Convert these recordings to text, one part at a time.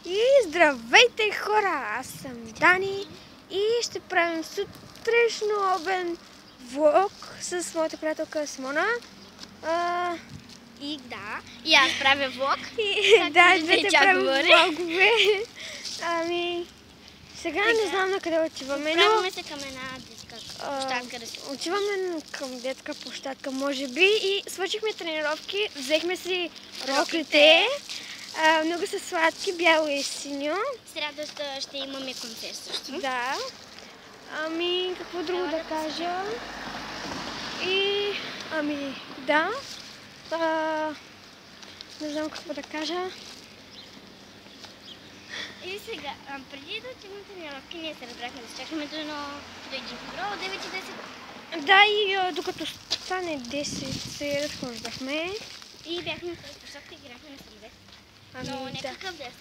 И здравейте хора, аз съм Дани и ще правим сутрешно обен влог с моята приятелка Симона. И аз правя влог. Да, двете правим влогове. Сега не знам на къде отиваме, но... Отправяме се към една детска площадка да си. Отиваме към детска площадка, може би, и свършихме тренировки, взехме си роклите. Много са сладки, бяло и синьо. Сряда ще имаме концерт също. Да. Какво друго да кажа? Да. Не знам какво да кажа. И сега, преди да отидем на тренировки, ние се разбрахме да чакаме до един бюро от 9:10. Да, и докато стане 10 се разхождахме. И бяхме на площадка и играхме на самолет. Но някакъв да е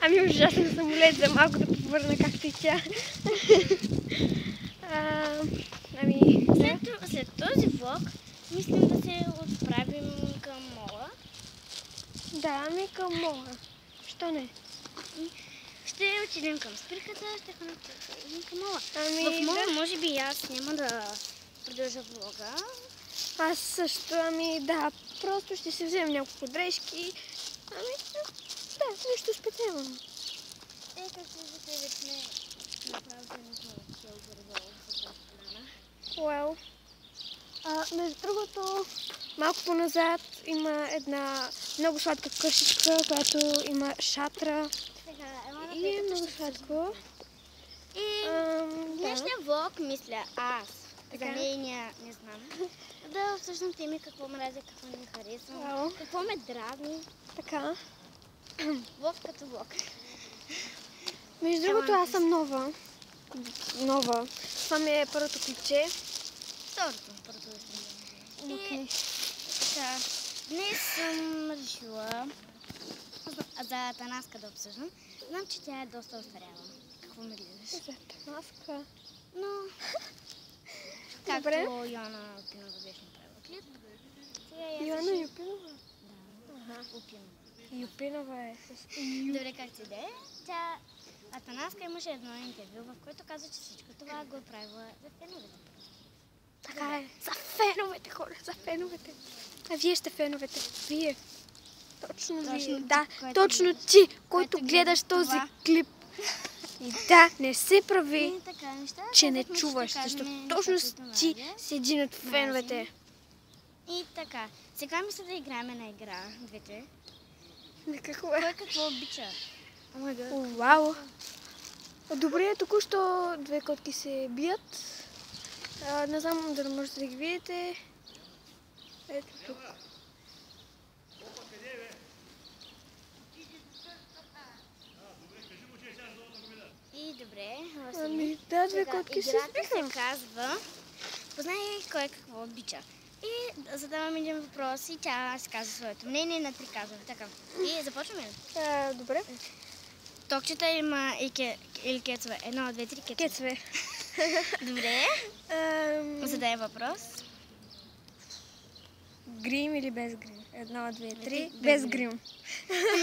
самолет. Ужасен самолет, за малко да повърна както и тя. След този влог, мислим да се отправим към мола. Да, към мола. Що не? Ще отидем към спирката, ще ходим към мола. В мола може би аз няма да продължа влога. Аз също, да, просто ще си вземем няколко дрежки. Да, нищо специално. Както виждате, сме направили цел горе-долу с тази поляна. Уау. Между другото, малко по-назад има една много сладка къщичка, която има шатра. И е много сладко. И днешния влог, мисля аз, за нейния не знам, да обсъждам теми какво мразя, какво не харесвам, какво ме дразни. Така. Влог като влог. Между другото, аз съм нова. Това ми е първото клипче. Първото. Днес съм решила за Танаска да обсъждам. Знам, че тя е доста остаряла. Какво ми гледаш? За Танаска? Но... Както Йоана Юпинова беше направила клип. Йоана Юпинова? Да. Юпинова е с Добре, как си де? Тя Танаска имаше едно интервю, в което каза, че всичко това го е правила за феновете. Така е. За феновете, хора, за феновете. А вие сте феновете. Вие. Точно вие. Да, точно ти, който гледаш този клип. И да, не се прави, че не чуваш, защото точно ти си един от феновете. И така, сега мисля да играем на игра, двете. На какво е? Кой какво обича? Вау! Добре, току-що две котки се бият. Не знам дали можете да ги видите. Ето тук. И добре. Да, две котки се сбиха. Играта се казва познай кой какво обича. И задавам един въпрос и тя си казва своето мнение на 3 казва. Така. И започваме ли? Добре. Токчета има или кецове? 1, 2, 3 кецове. Добре. Задай въпрос. Грим или без грим? 1, 2, 3. Без грим.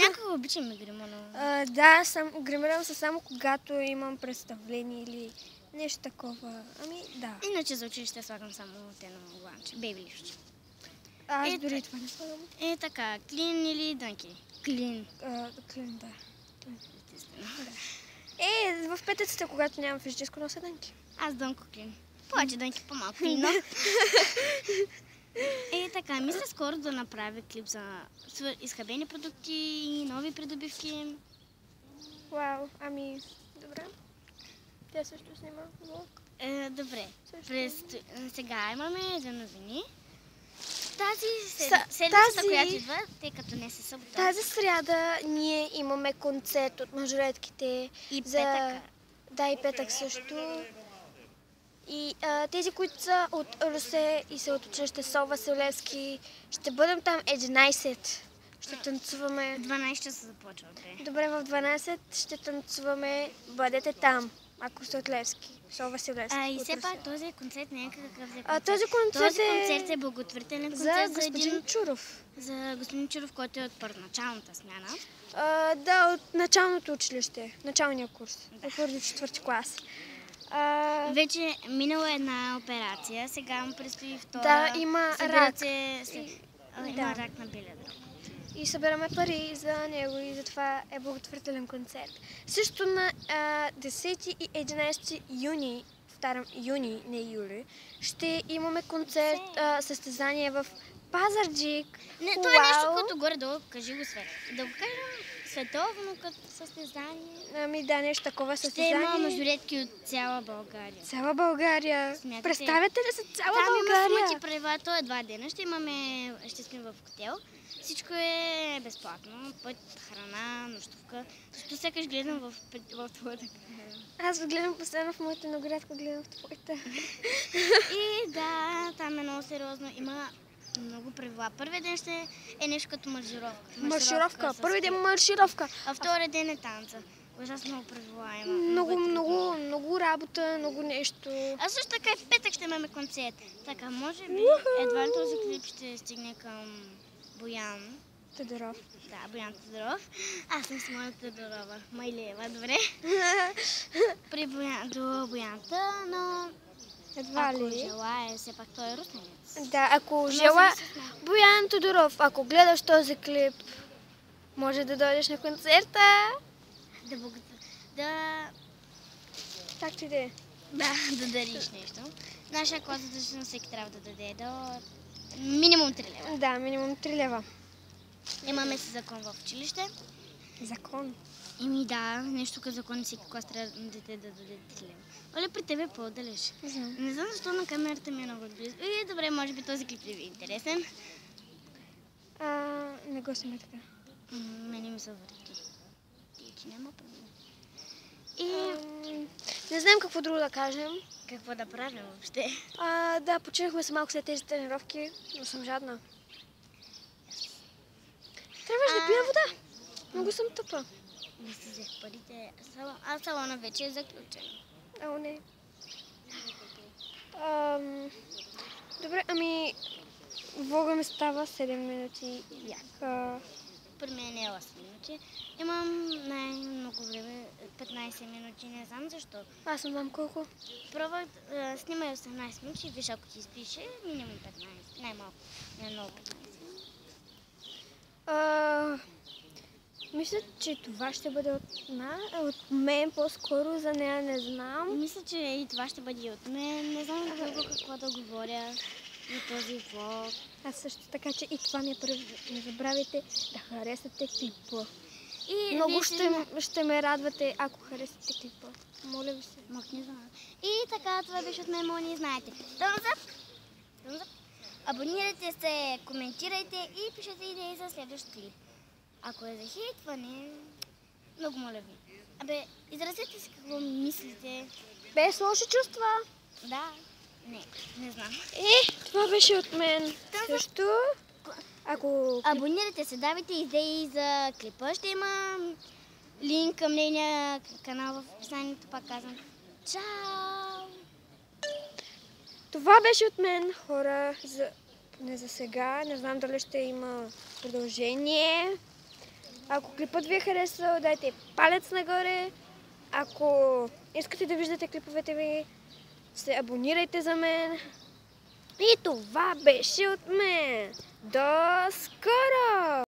Някога обичаме грима, но... Да, гримирам се само когато имам представление или нещо такова. Да. Иначе за училище слагам само тено ланче, бейби лифче. Аз дори това не слагам. Така, клин или дънки? Клин. Клин, да. В петъците, когато нямам физическо, нося дънки. Аз дънко клин. Повече дънки, по-малко клин. Така, мисля скоро да направя клип за изхабени продукти и нови придобивки. Вау, добре. Тя също снима влог. Добре. Сега имаме две новини. Седмицата, която идва, тъй като не се събота. Тази сряда ние имаме концерт от мажоретките. И петък. Да, и петък също. И тези, които са от Русе и са от училище Сол Василевски, ще бъдем там 11. Ще танцуваме. 12 часа започва. Добре, в 12 ще танцуваме. Бъдете там, ако сте от Левски. Сол Василевски. И все пак този концерт не е какъв за концерт. Този концерт е благотворителен концерт за господин Чуров. За господин Чуров, който е от първоначалната смяна. Да, от началното училище, началния курс, от първи до 4-ти клас. Вече минала една операция, сега му предстои втора. Да, има рак. Има рак на белия дроб. И събираме пари за него и затова е благотворителен концерт. Също на 10 и 11 юни, юни, не юли, ще имаме концерт, състезание в Пазарджик. Не, това е нещо като горе-долу, кажи го Свет. Да го кажем световно като състезание. Ами да, нещо такова състезание. Ще има мажоретки от цяла България. Цяла България. Смятате, представяте ли се цяла там България? Там има смъти правила, то е 2 дена. Ще сме в хотел. Всичко е безплатно. Път, храна, нощувка. Защо сякаш гледам в твоята камера? Аз гледам постоянно в моята наградка, гледам в твоята. И да, там е много сериозно. Има много правила. Първият ден ще е нещо като маршировка. Маршировка. Първият ден маршировка. А втория ден е танца. Ужасно много правила има. Много работа, много нещо. А също така и в петък ще имаме концерт. Така, може би едва ли този клип ще стигне към Боян Тодоров. Да, Боян Тодоров. Аз съм с моята Тодорова. Майлеева, добре. До Боянта, но едва ли. Ако желая, все пак той е русненец. Да, ако желая, Боян Тодоров, ако гледаш този клип, може да дойдеш на концерта. Как ти да е? Да дариш нещо. Наша коза, всеки трябва да даде до минимум 3 лева. Да, минимум 3 лева. Имаме си закон в училище. Закон? Да, нещо като закон, всеки клас трябва дете да даде 3 лева. Оле, при тебе по-далеч. Не знам защо на камерата ми е много близо. Добре, може би този клип ви е интересен. Не го сме така. Мене ми са върти. Ти няма проблем. Не знам какво друго да кажем. Какво да правим въобще? Да, починахме се малко след тези тренировки, но съм жадна. Трябваше да пия вода. Много съм тъпа. Не си взех парите, а салона вече е заключен. Не. Добре, ами влога ми става 7 минути. При мен е 8 минути. Имам най-много време, 15 минути, не знам защо. Аз не знам колко. Пробвах, снимай 18 минути, виж ако ти изпише, минимум 15, най-малко, не много 15. Мисля, че това ще бъде от мен по-скоро, за нея не знам. Мисля, че и това ще бъде от мен, не знам какво да говоря за този влог. Аз също така, че и това не забравяйте да харесате клипа. Много ще ме радвате, ако харесате клипа. Моля ви се. Махни за мен. И така, това беше от мен, моля, не знаете. Thumbs up! Абонирайте се, коментирайте и пишете идеи за следващ клип. Ако е за хейтване, много моля ви. Изразете си какво мислите. Без лоши чувства. Да. Не знам. Това беше от мен. Също. Абонирайте се, давайте идеи за клипа. Ще има линк към нейния канал в описанието, пак казвам. Чао! Това беше от мен, хора. Не за сега. Не знам дали ще има продължение. Ако клипът ви е харесал, дайте палец нагоре. Ако искате да виждате клиповете ви, се абонирайте за мен. И това беше от мен. До скоро!